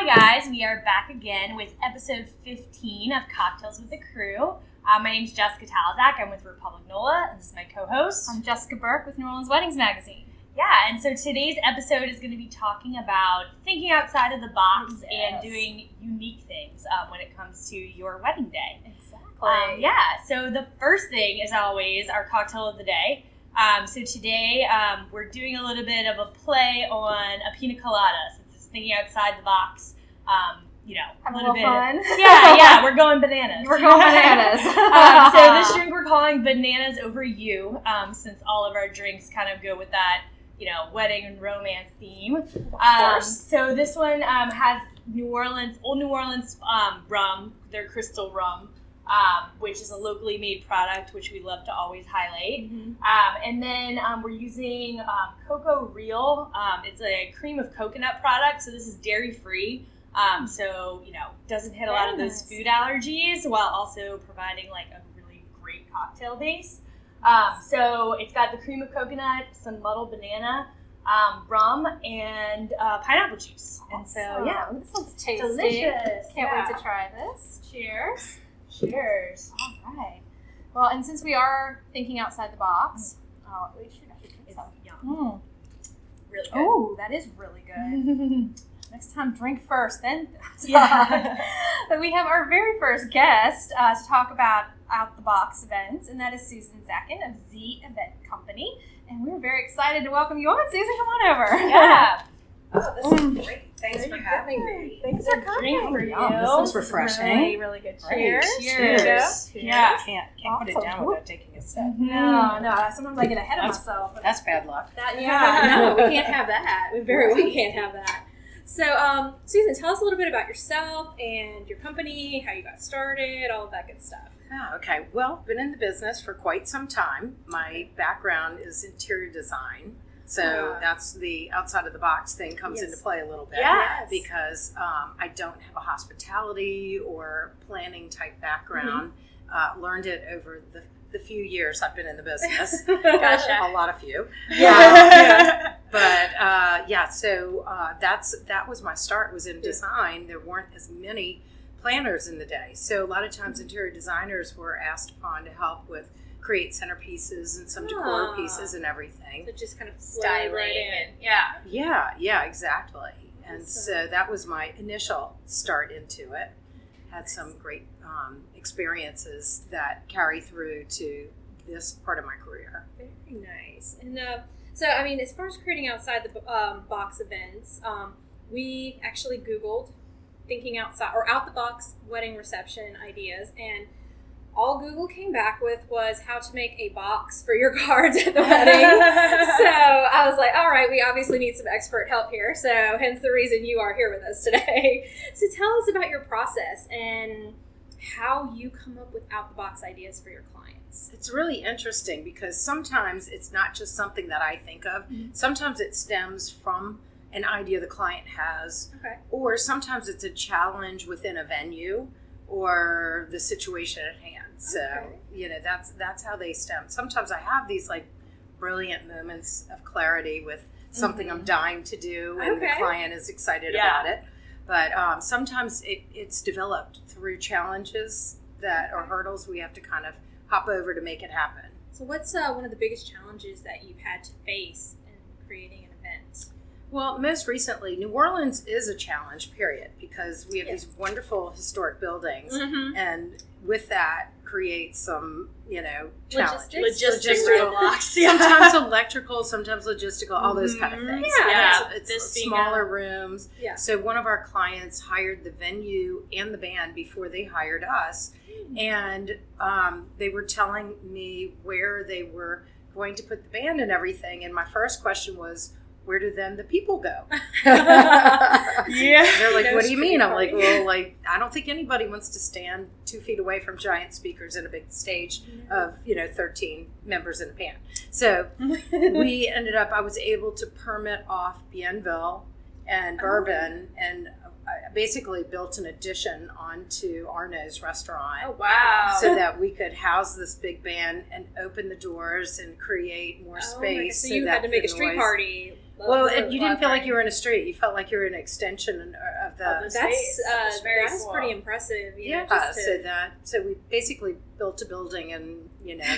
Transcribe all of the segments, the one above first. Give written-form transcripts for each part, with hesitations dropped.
Hi guys, we are back again with episode 15 of Cocktails with the Crew. My name's Jessica Talzak. I'm with Republic NOLA. This is my co-host. I'm Jessica Burke with New Orleans Weddings Magazine. Yeah, and so today's episode is going to be talking about thinking outside of the box and doing unique things when it comes to your wedding day. Exactly. So the first thing is always our cocktail of the day. So today we're doing a little bit of a play on a pina colada. So it's thinking outside the box. Have a little fun. Yeah, we're going bananas. We're going bananas. So this drink we're calling Bananas Over You, since all of our drinks kind of go with that, wedding and romance theme. Of course. So this one has Old New Orleans rum, their crystal rum, which is a locally made product, which we love to always highlight. Mm-hmm. And then we're using Cocoa Real. It's a cream of coconut product, so this is dairy-free. So, doesn't hit a lot of those food allergies while also providing like a really great cocktail base. So it's got the cream of coconut, some muddled banana, rum, and pineapple juice. And so, this one's tasty. Delicious. Can't wait to try this. Cheers. Cheers. All right. Well, and since we are thinking outside the box, we should drink some. Yum. Really good. Oh, that is really good. Next time, drink first, then talk. Yeah. But we have our very first guest to talk about out-the-box events, and that is Susan Zackin of Z Event Company. And we're very excited to welcome you on. Susan, come on over. Yeah. Oh, this is great. Thanks for having me. Thanks for coming. For you. This was refreshing. Really, really good. Great. Cheers. Yeah. Can't put it down without taking a sip. No. Sometimes I get ahead of myself. That's bad luck. No, we can't have that. We very well can't have that. So, Susan, tell us a little bit about yourself and your company, how you got started, all of that good stuff. Oh, okay. Well, been in the business for quite some time. My background is interior design. So that's the outside of the box thing comes into play a little bit. Yes. Because I don't have a hospitality or planning type background. Learned it over the few years I've been in the business. Gotcha. A lot of few. But so that was my start, was in design. There weren't as many planners in the day. So a lot of times interior designers were asked upon to help with create centerpieces and some decor pieces and everything. So just kind of Styling right in. Yeah, exactly. And so that was my initial start into it. Had some great experiences that carry through to this part of my career. Very nice. And so, I mean, as far as creating outside the box events, we actually Googled thinking outside or out the box wedding reception ideas, and all Google came back with was how to make a box for your cards at the wedding. So I was like, all right, we obviously need some expert help here. So hence the reason you are here with us today. So tell us about your process and how you come up with out-the-box ideas for your clients. It's really interesting because sometimes it's not just something that I think of. Mm-hmm. Sometimes it stems from an idea the client has, or sometimes it's a challenge within a venue or the situation at hand. So, that's how they stem. Sometimes I have these like brilliant moments of clarity with something I'm dying to do and the client is excited about it. But sometimes it's developed through challenges that are hurdles we have to kind of hop over to make it happen. So what's one of the biggest challenges that you've had to face in creating an event? Well, most recently, New Orleans is a challenge, period, because we have these wonderful historic buildings, and with that creates some, challenges. Logistical blocks. Sometimes electrical, sometimes logistical, all those kind of things. It's This smaller rooms. Yeah. So one of our clients hired the venue and the band before they hired us, and they were telling me where they were going to put the band and everything, and my first question was, where do then the people go? They're like, what do you mean? I'm like, well, I don't think anybody wants to stand 2 feet away from giant speakers in a big stage of, 13 members in a band. So we ended up, I was able to permit off Bienville and Bourbon, and I basically built an addition onto Arnaud's restaurant. Oh, wow. So that we could house this big band and open the doors and create more space. So you had to make a street party. Well, and you didn't feel like you were in a street. You felt like you were an extension of the That's very that's cool. pretty impressive. Yeah, so we basically built a building in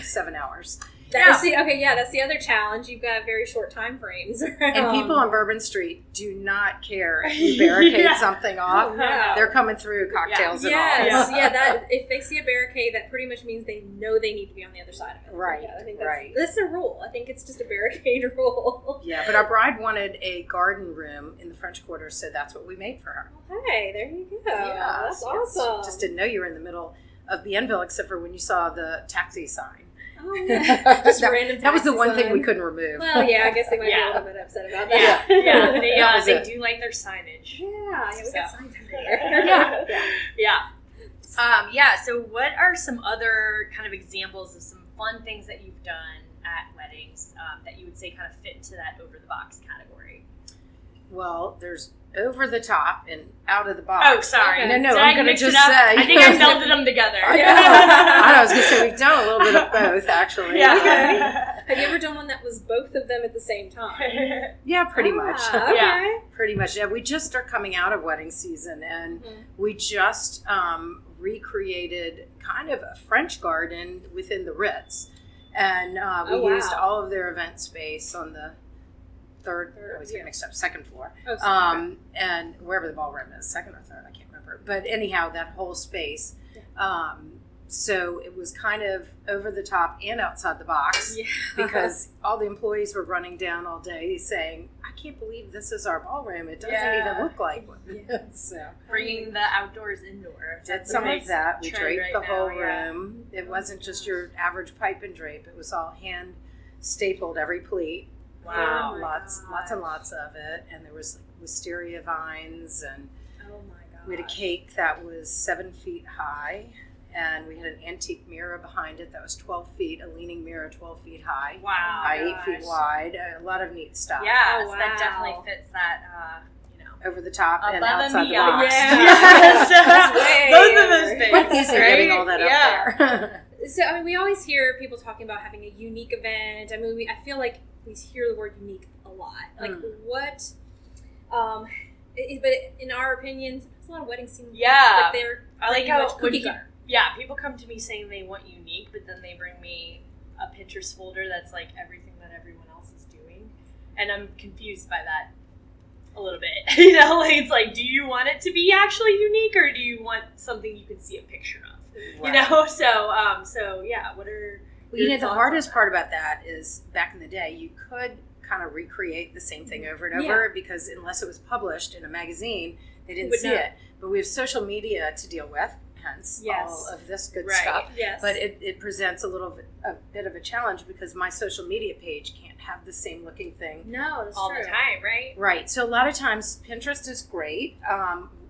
7 hours. That's the other challenge. You've got very short time frames. And people on Bourbon Street do not care if you barricade something off. Oh, no. They're coming through cocktails and all. That if they see a barricade, that pretty much means they know they need to be on the other side of it. Right. Yeah, I think that's a rule. I think it's just a barricade rule. Yeah, but our bride wanted a garden room in the French Quarter, so that's what we made for her. Hey, there you go. Yeah, That's awesome. Just didn't know you were in the middle of Bienville, except for when you saw the taxi sign. Oh, yeah. Just random. That was the one taxi thing we sign. couldn't remove. Well, yeah, I guess they might be a little bit upset about that. They do like their signage. We got signs everywhere. So what are some other kind of examples of some fun things that you've done at weddings that you would say kind of fit into that over the box category? Well, there's over the top and out of the box. Oh, sorry. No, Did I'm I going to mix just it up? say. I think I melded them together. I was going to say we've done a little bit of both, actually. Yeah. Have you ever done one that was both of them at the same time? Yeah, pretty much. Okay. Yeah. Pretty much. Yeah, we just are coming out of wedding season, and we just recreated kind of a French garden within the Ritz, and we used all of their event space on the third, I always get mixed up, second floor. And wherever the ballroom is, second or third, I can't remember. But anyhow, that whole space. So it was kind of over the top and outside the box because all the employees were running down all day saying, I can't believe this is our ballroom. It doesn't even look like one. So bringing the outdoors indoor. did some of that. We draped the whole now, room. It wasn't just your average pipe and drape. It was all hand stapled, every pleat. Wow. Lots and lots of it. And there was wisteria vines, and we had a cake that was 7 feet high, and we had an antique mirror behind it that was 12 feet, a leaning mirror 12 feet high. Wow. 8 feet wide. A lot of neat stuff. Yeah, that definitely fits that, over the top and above outside the beyond. box. Both of those things. What is it getting all that up there? So, I mean, we always hear people talking about having a unique event. I mean, I feel like we hear the word unique a lot. Like, what, but in our opinions, it's a lot of weddings seem like they're pretty much cookie cutter. Yeah, people come to me saying they want unique, but then they bring me a Pinterest folder that's like everything that everyone else is doing. And I'm confused by that a little bit. It's like, do you want it to be actually unique, or do you want something you can see a picture of? Right. So yeah, what are well, the hardest part about that is back in the day, you could kind of recreate the same thing over and over because unless it was published in a magazine, they didn't see it. But we have social media to deal with, hence all of this good stuff. Yes. But it presents a bit of a challenge because my social media page can't have the same looking thing. No, that's all true. the time, right? Right. So a lot of times Pinterest is great.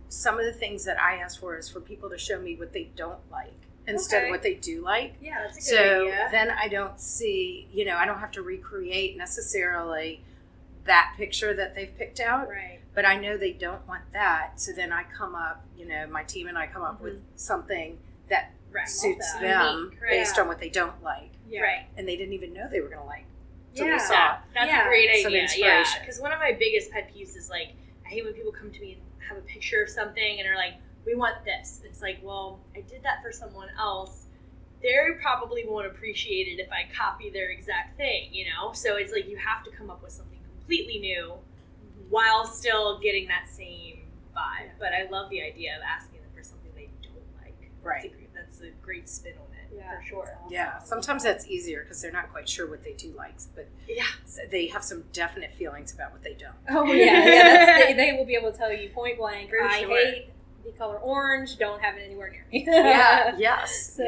Some of the things that I ask for is for people to show me what they don't like instead of what they do like. Yeah, that's a good idea. So then I don't see, I don't have to recreate necessarily that picture that they've picked out. Right. But I know they don't want that. So then I come up, my team and I come up with something that suits them based on what they don't like. Yeah. Right. And they didn't even know they were going to like. So Yeah. they saw That's a great some idea. inspiration. Because one of my biggest pet peeves is like, I hate when people come to me and have a picture of something and are like, we want this. It's like, well, I did that for someone else. They probably won't appreciate it if I copy their exact thing, So it's like you have to come up with something completely new while still getting that same vibe. But I love the idea of asking them for something they don't like. Right. That's a great spin on it, for sure. Awesome. Yeah, sometimes that's easier because they're not quite sure what they do like, but they have some definite feelings about what they don't. Oh yeah, they will be able to tell you point blank. I hate the color orange. Don't have it anywhere near me. Yes. So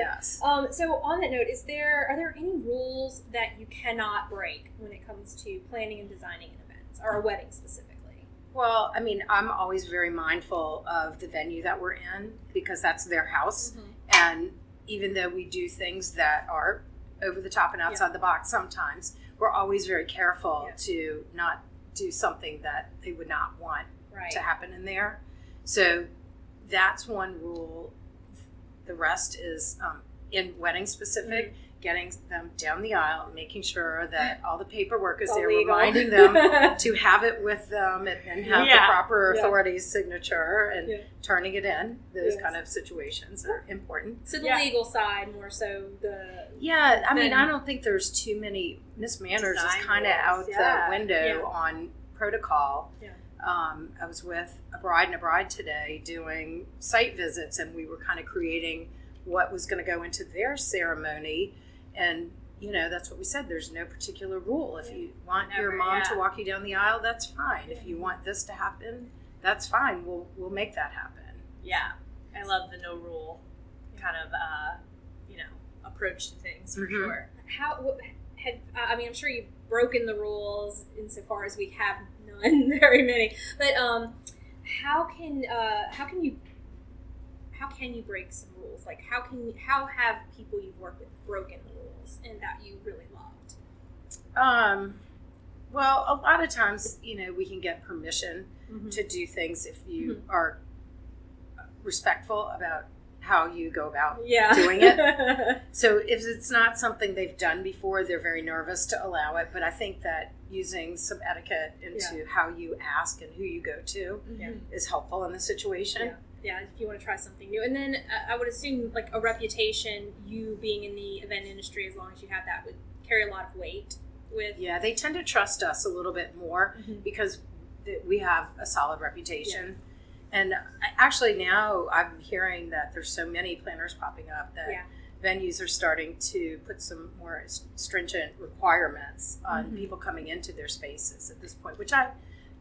on that note, are there any rules that you cannot break when it comes to planning and designing an event or a wedding specifically? Well, I mean, I'm always very mindful of the venue that we're in because that's their house. And even though we do things that are over the top and outside the box sometimes, we're always very careful to not do something that they would not want to happen in there. So that's one rule. The rest is in wedding specific. getting them down the aisle, making sure that all the paperwork is there, legal. reminding them to have it with them and have the proper authority's signature and turning it in. Those kind of situations are important. So the legal side more so the... Yeah, I mean, I don't think there's too many... Miss Manners is kind of out the window on protocol. Yeah. I was with a bride and a bride today doing site visits, and we were kind of creating what was going to go into their ceremony. And, you know, that's what we said. There's no particular rule. If you want your mom to walk you down the aisle, that's fine. If you want this to happen, that's fine. We'll make that happen. Yeah. I love the no rule kind of, approach to things for sure. I'm sure you've broken the rules insofar as we have none, very many. But how can you break some rules? Like how have people you've worked with broken the rules and that you really loved? Well, a lot of times, we can get permission to do things if you are respectful about how you go about doing it. So if it's not something they've done before, they're very nervous to allow it. But I think that using some etiquette into how you ask and who you go to is helpful in the situation. Yeah, if you want to try something new. And then I would assume like a reputation, you being in the event industry, as long as you have that, would carry a lot of weight with... Yeah, they tend to trust us a little bit more because we have a solid reputation. Yeah. And actually now I'm hearing that there's so many planners popping up that venues are starting to put some more stringent requirements on people coming into their spaces at this point, which I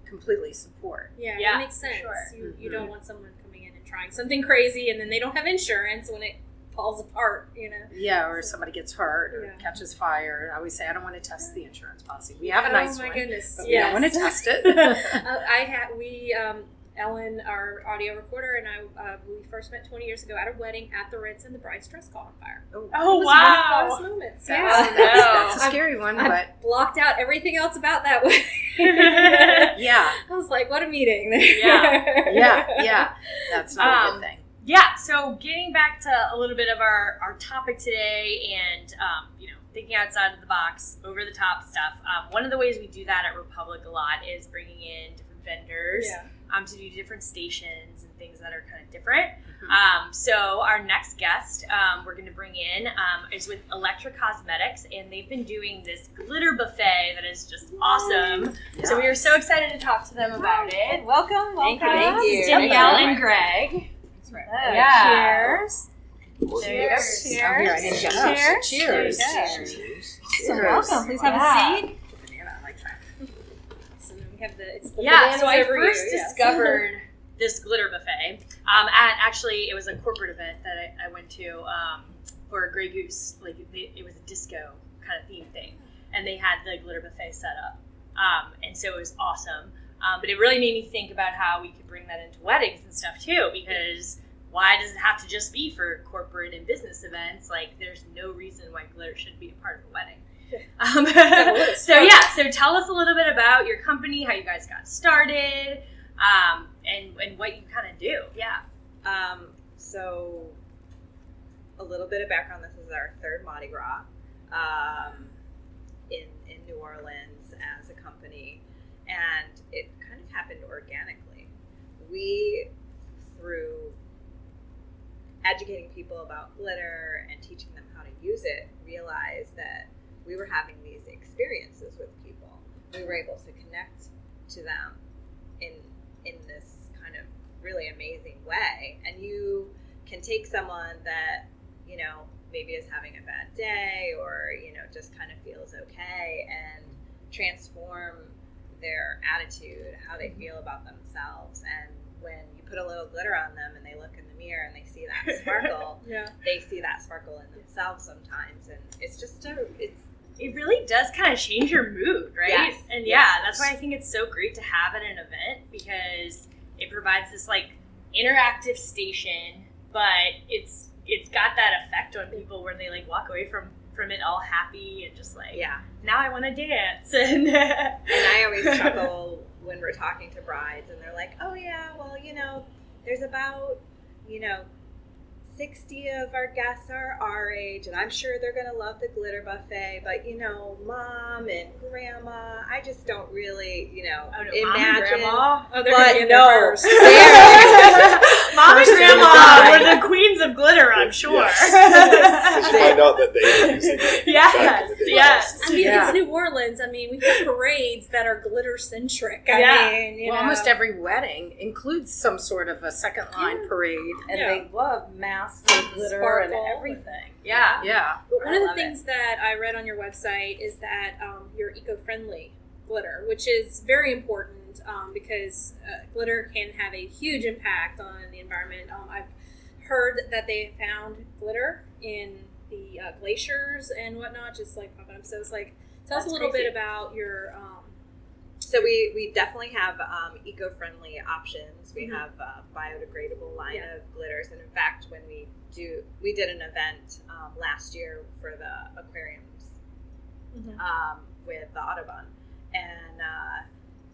completely support. Yeah, that makes sense. Sure. You don't want someone coming in and trying something crazy and then they don't have insurance when it falls apart, Yeah, or somebody gets hurt or catches fire. I always say I don't want to test the insurance policy. We have a nice one, goodness. But we don't want to test it. Ellen, our audio recorder, and I, we first met 20 years ago at a wedding at the Ritz, and the bride's dress caught on fire. Oh, wow. One of the moments. That's a scary one, but... I blocked out everything else about that wedding. I was like, what a meeting. Yeah. That's not a good thing. Yeah, so getting back to a little bit of our topic today and, thinking outside of the box, over the top stuff. One of the ways we do that at Republic a lot is bringing in different vendors to do different stations and things that are kind of different. So our next guest we're going to bring in is with Elektra Cosmetics, and they've been doing this glitter buffet that is just awesome. Yeah. So we are so excited to talk to them about it. Welcome. Thank you. Danielle and Greg. That's right. Cheers. There you go. Cheers. Cheers. Cheers. So welcome. Please have a seat. Banana, I like that. So then we have it's the so I first discovered this glitter buffet. Actually, it was a corporate event that I went to for a Grey Goose. It was a disco kind of theme thing, and they had the glitter buffet set up, and so it was awesome. But it really made me think about how we could bring that into weddings and stuff too, because why does it have to just be for corporate and business events? Like, there's no reason why glitter should be a part of a wedding. So tell us a little bit about your company, how you guys got started, and what you kind of do. Yeah. So a little bit of background. This is our third Mardi Gras in New Orleans as a company, and it kind of happened organically. We, through educating people about glitter and teaching them how to use it, realized that we were having these experiences with people. We were able to connect to them in this kind of really amazing way. And you can take someone that, maybe is having a bad day or, just kind of feels okay, and transform their attitude, how they feel about themselves. And when you put a little glitter on them and they look in the mirror and they see that sparkle, they see that sparkle in themselves sometimes. And it's just it really does kind of change your mood, right? Yes. And that's why I think it's so great to have at an event, because it provides this interactive station, but it's got that effect on people where they walk away from it all happy and just now I want to dance. And I always chuckle when we're talking to brides and they're like, oh yeah, well, there's about, 60 of our guests are our age, and I'm sure they're going to love the glitter buffet, but, Mom and Grandma, I just don't really, imagine. Mom and Grandma? Oh, they're going to be no. first. Mom and Grandma were the queens of glitter, I'm sure. Yes. Did you find out that they were using it back in the day? Yes. I mean, it's New Orleans. I mean, we have parades that are glitter-centric. Well, almost every wedding includes some sort of a second line parade, and they love masks and glitter Sparkle. and everything. Yeah. But one of the things that I read on your website is that you're eco-friendly glitter, which is very important because glitter can have a huge impact on the environment. I've heard that they found glitter in the glaciers and whatnot, just like popping up. So it's like, tell us a little bit about your... So we definitely have eco-friendly options. We have a biodegradable line of glitters, and in fact, when we did an event last year for the aquariums with the Audubon, and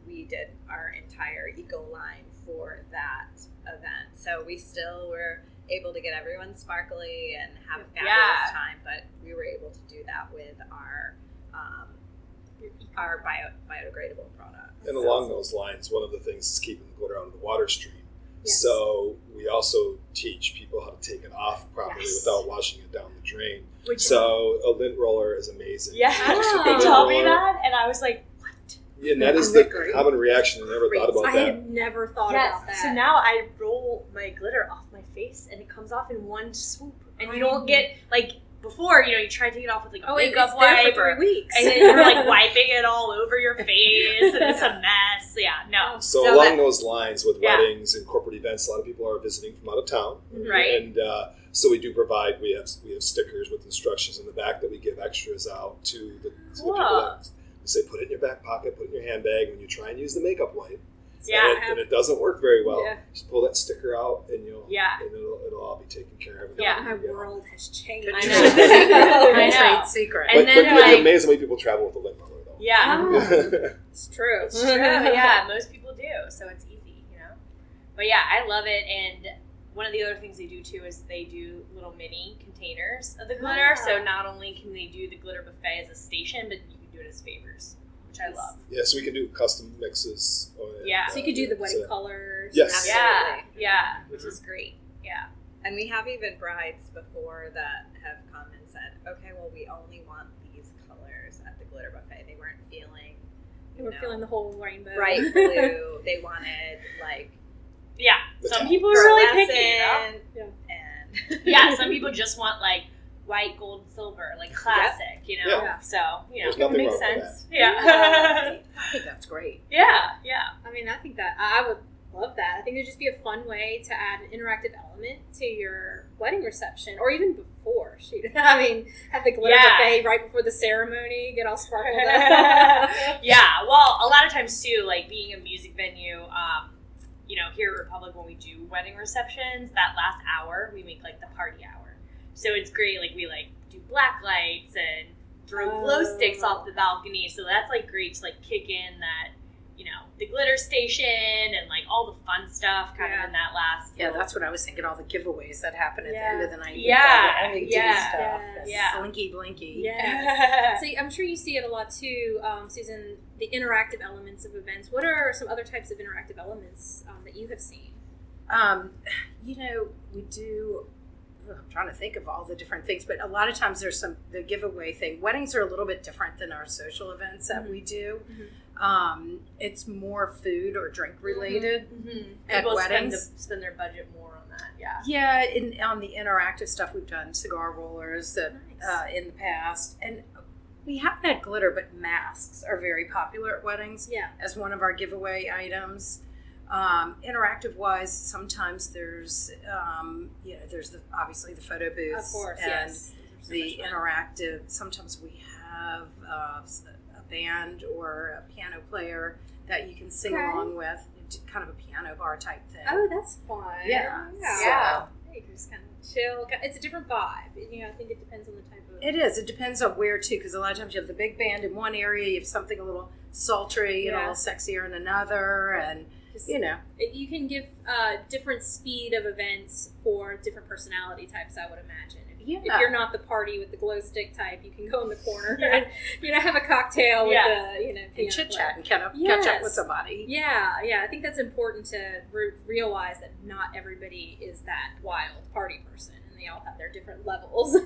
we did our entire eco line for that event. So we still were able to get everyone sparkly and have a fabulous time, but we were able to do that with our biodegradable products. And along those lines, one of the things is keeping the glitter out of the water stream. Yes. So we also teach people how to take it off properly without washing it down the drain. So a lint roller is amazing. Yeah, Just a they lint told me roller. that, and I was like, what? Yeah, and that is the common reaction. I never thought about I that. had never thought about that. So now I roll my glitter off my face, and it comes off in one swoop. And you don't get, like, before, you try to take it off with, like, a makeup wipe. For 3 weeks. And then you're, like, wiping it all over your face, and it's a mess. Yeah, no. So along those lines, with weddings and corporate events, a lot of people are visiting from out of town. Right. And so we do provide, we have stickers with instructions in the back that we give extras out to the people that we say, put it in your back pocket, put it in your handbag when you try and use the makeup wipe. And it doesn't work very well. Just pull that sticker out, and and it'll all be taken care of. My world has changed. I know. Trade secret. But you're amazed how many people travel with a lint roller, though. Yeah. It's true. It's true. Yeah, most people do, so it's easy, But yeah, I love it, and one of the other things they do too is they do little mini containers of the glitter. So not only can they do the glitter buffet as a station, but you can do it as favors, which I love. Yeah, so we can do custom mixes. So you could do the wedding colors. Yes. Absolutely. Yeah, which is great. Yeah. And we have even brides before that have come and said, okay, well, we only want these colors at the glitter buffet. They weren't feeling, They were feeling the whole rainbow. Bright blue. They wanted, like... Yeah, some people are really picky, And some people just want, like, white, gold, and silver, like classic, Yeah. So, There's it nothing makes wrong with sense. that. Yeah. I think that's great. Yeah. I mean, I think that I would love that. I think it'd just be a fun way to add an interactive element to your wedding reception, or even before. Shoot, I mean, have the glitter buffet right before the ceremony, get all sparkled up. Yeah. Well, a lot of times too, like being a music venue, here at Republic when we do wedding receptions, that last hour we make like the party hour. So it's great. Like we do black lights and throw glow sticks off the balcony. So that's like great to like kick in that, the glitter station and like all the fun stuff kind of in that last. Yeah, that's what I was thinking. All the giveaways that happen at the end of the night. Yeah. Blinky, blinky. Yes. So I'm sure you see it a lot too, Susan, the interactive elements of events. What are some other types of interactive elements that you have seen? We do... I'm trying to think of all the different things, but a lot of times there's the giveaway thing. Weddings are a little bit different than our social events that we do. It's more food or drink related at People weddings. spend their budget more on that. Yeah, and on the interactive stuff, we've done cigar rollers that in the past, and we haven't had glitter, but masks are very popular at weddings as one of our giveaway items. Interactive wise, sometimes there's there's obviously the photo booths, of course, and the interactive. Sometimes we have a band or a piano player that you can sing along with, kind of a piano bar type thing. Oh, that's fun. Yeah. You can just kind of chill. It's a different vibe. I think it depends on the type of... It is. It depends on where, too, because a lot of times you have the big band in one area, you have something a little sultry and a little sexier in another, and You can give different speed of events for different personality types, I would imagine. If you're not the party with the glow stick type, you can go in the corner and have a cocktail with the and chit chat and catch up with somebody. Yeah. I think that's important to realize that not everybody is that wild party person, and they all have their different levels.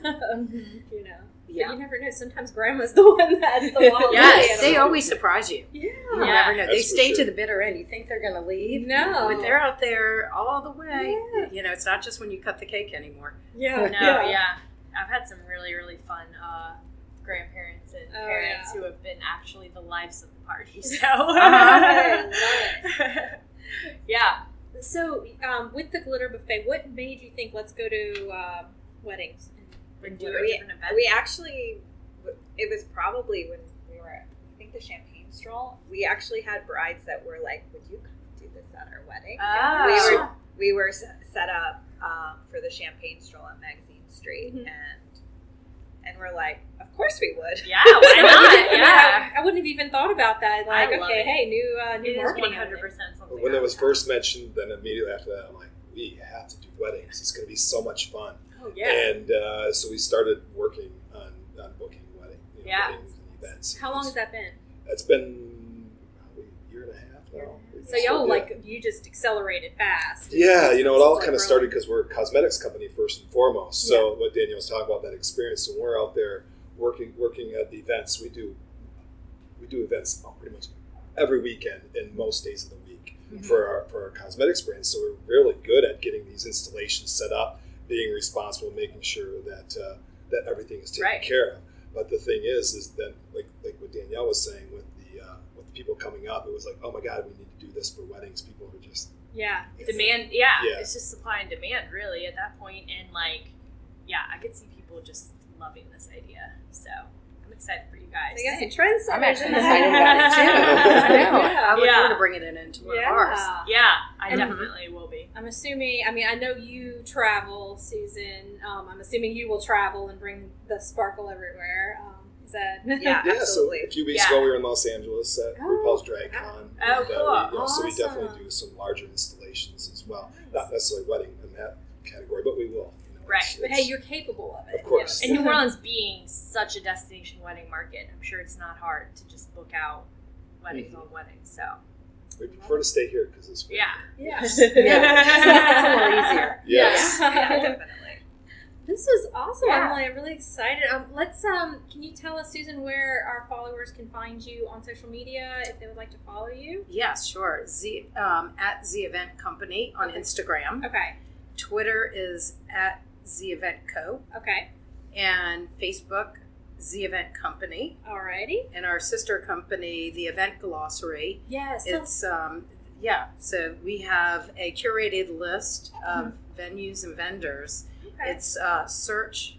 Yeah. But you never know. Sometimes grandma's the one that's the wild. Yes, they always surprise you. Yeah. You never know. They That's for stay sure. to the bitter end. You think they're going to leave. No. But they're out there all the way. Yeah. It's not just when you cut the cake anymore. Yeah. I've had some really, really fun grandparents and parents who have been actually the lives of the party. So, I love it. Yeah. So, with the glitter buffet, what made you think, let's go to weddings and do a different event? We actually, it was probably when we were at, I think, the champagne stroll. We actually had brides that were like, would you come do this at our wedding? Oh. We were set up for the champagne stroll on Magazine Street, and we're like, of course we would. Yeah, why not? Yeah. I wouldn't have even thought about that. Like, I love okay, it. hey, new It is marketing. 100% something. When it was first mentioned, then immediately after that, I'm like, we have to do weddings. It's going to be so much fun. Oh, yeah. And so we started working on booking weddings and events. How long has that been? It's been probably a year and a half now. So y'all, you just accelerated fast. Yeah, it all It's kind of growing. started because we're a cosmetics company first and foremost. So what Danielle was talking about, that experience, when we're out there working at the events, we do events pretty much every weekend and most days of the week for our cosmetics brand. So we're really good at getting these installations set up, being responsible, making sure that everything is taken care of. But the thing is that like what Danielle was saying with the people coming up, it was like, oh my God, we need to do this for weddings. People are just demand. Yeah, it's just supply and demand really at that point. And I could see people just loving this idea. So I'm excited for you guys. I guess the trendsetters. I'm actually excited about it too. I look forward to bringing it into one of ours. Yeah, I definitely will be. I'm assuming, I know you travel, Susan. I'm assuming you will travel and bring the sparkle everywhere. Is that? Yeah, absolutely. So a few weeks ago we were in Los Angeles at RuPaul's Drag Con. Oh, cool. So we definitely do some larger installations as well. Not necessarily wedding in that category, but we will. Right. But hey, you're capable of it. Of course. And New Orleans being such a destination wedding market, I'm sure it's not hard to just book out weddings on weddings. So we prefer to stay here because it's Yeah. It's a little easier. Yes. Yeah, definitely. This was awesome. Yeah. I'm really excited. Can you tell us, Susan, where our followers can find you on social media if they would like to follow you? Yes, sure. At Z Event Company on Instagram. Okay. Twitter is at Z Event Co. Okay. And Facebook, Z Event Company. Alrighty. And our sister company, the Event Glossary. Yes. It's so we have a curated list of venues and vendors. Okay. It's search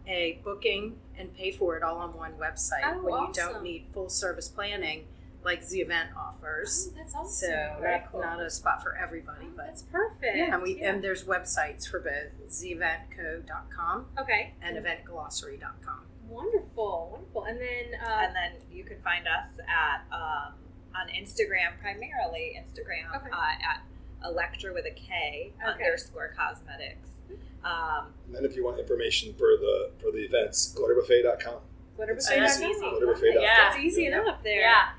a booking and pay for it all on one website Oh, when you don't awesome. need full service planning like the event offers. Oh, that's awesome. So Very cool. not a spot for everybody, but That's perfect. and there's websites for both zeventco.com Okay. and eventglossary.com. Wonderful. And then And then you can find us at on Instagram, primarily Instagram, at Elektra with a K _cosmetics. And then if you want information for the events, glitterbuffet.com. Glitterbuffet. That's That's easy. Glitterbuffet.com. Yeah. It's easy enough there. Yeah.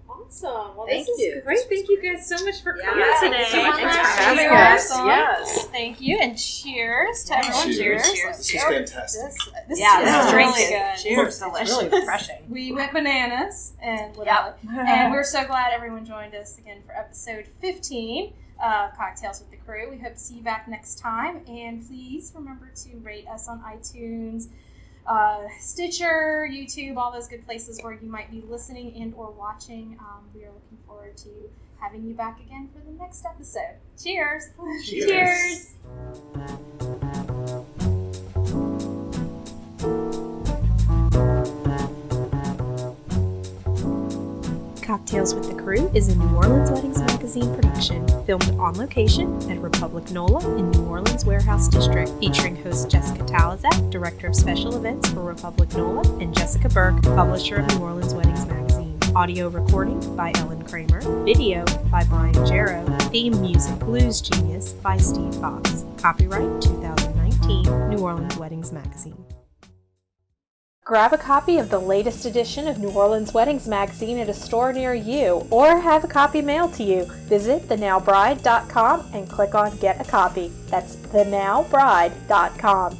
Awesome. Well, Thank this you. is great. Thank you guys so much for coming Yeah, today. thank you so much. Thanks for Cheers. having us. Awesome. Yes. Thank you, and cheers to everyone. Cheers. Cheers. This is fantastic. This this drink is is good. Cheers. It's really refreshing. We went bananas and Yep. and we're so glad everyone joined us again for episode 15 of Cocktails with the Crew. We hope to see you back next time, and please remember to rate us on iTunes, Stitcher, YouTube, all those good places where you might be listening and or watching. We are looking forward to having you back again for the next episode. Cheers! Cheers. Cocktails with the Crew is a New Orleans Weddings Magazine production, filmed on location at Republic NOLA in New Orleans Warehouse District, featuring host Jessica Talazak, Director of Special Events for Republic NOLA, and Jessica Burke, publisher of New Orleans Weddings Magazine. Audio recording by Ellen Kramer. Video by Brian Jarrow. Theme music Blues Genius by Steve Fox. Copyright 2019, New Orleans Weddings Magazine. Grab a copy of the latest edition of New Orleans Weddings Magazine at a store near you, or have a copy mailed to you. Visit thenowbride.com and click on Get a Copy. That's thenowbride.com.